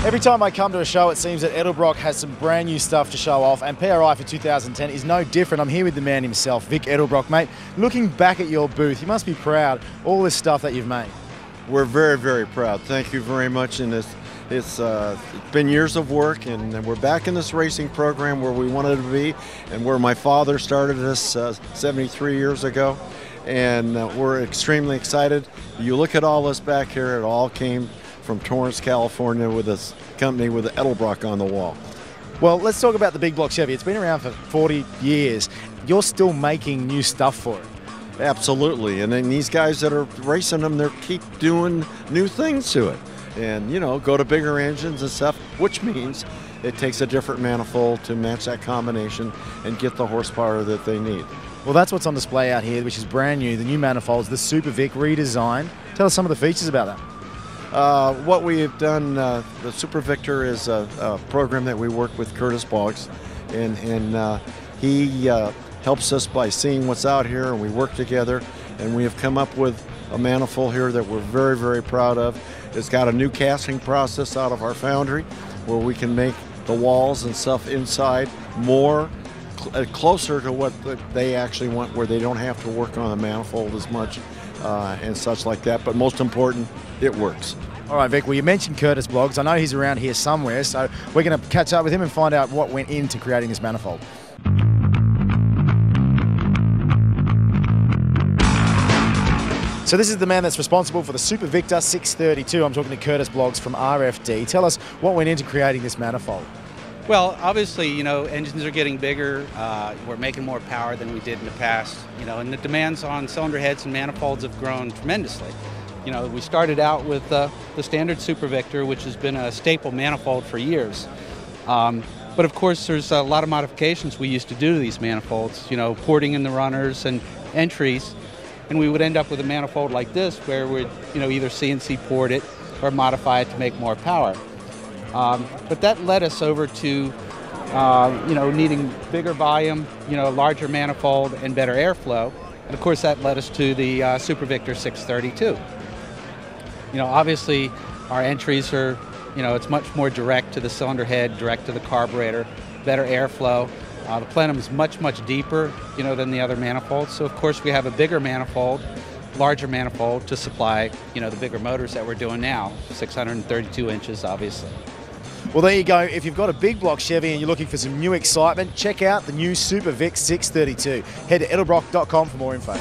Every time I come to a show, it seems that Edelbrock has some brand new stuff to show off, and PRI for 2010 is no different. I'm here with the man himself, Vic Edelbrock. Mate, looking back at your booth, you must be proud all this stuff that you've made. We're very, very proud. Thank you very much. And it's been years of work, and we're back in this racing program where we wanted to be and where my father started this 73 years ago. And we're extremely excited. You look at all this back here, it all came from Torrance, California, with this company with Edelbrock on the wall. Well, let's talk about the big block Chevy. It's been around for 40 years. You're still making new stuff for it. Absolutely, and then these guys that are racing them, they keep doing new things to it. And, you know, go to bigger engines and stuff, which means it takes a different manifold to match that combination and get the horsepower that they need. Well, that's what's on display out here, which is brand new, the new manifolds, the Super Vic redesign. Tell us some of the features about that. What we have done, the Super Victor is a program that we work with Curtis BOGGS, and he helps us by seeing what's out here, and we work together, and we have come up with a manifold here that we're very, very proud of. It's got a new casting process out of our foundry where we can make the walls and stuff inside more closer to what they actually want, where they don't have to work on the manifold as much and such like that. But most important, it works. All right, Vic, well, you mentioned Curtis BOGGS. I know he's around here somewhere, so we're going to catch up with him and find out what went into creating this manifold. So this is the man that's responsible for the Super Victor 632. I'm talking to Curtis BOGGS from RFD. Tell us what went into creating this manifold. Well, obviously, you know, engines are getting bigger. We're making more power than we did in the past, you know, and the demands on cylinder heads and manifolds have grown tremendously. You know, we started out with the standard Super Victor, which has been a staple manifold for years. But of course, there's a lot of modifications we used to do to these manifolds, you know, porting in the runners and entries. And we would end up with a manifold like this where we'd, you know, either CNC port it or modify it to make more power. But that led us over to, you know, needing bigger volume, you know, larger manifold and better airflow. And of course that led us to the Super Victor 632. You know, obviously our entries are, you know, it's much more direct to the cylinder head, direct to the carburetor, better airflow. The plenum is much, much deeper, you know, than the other manifolds. So of course we have a bigger manifold, larger manifold to supply, you know, the bigger motors that we're doing now, 632 inches, obviously. Well, there you go. If you've got a big block Chevy and you're looking for some new excitement, check out the new Super Vic 632. Head to edelbrock.com for more info.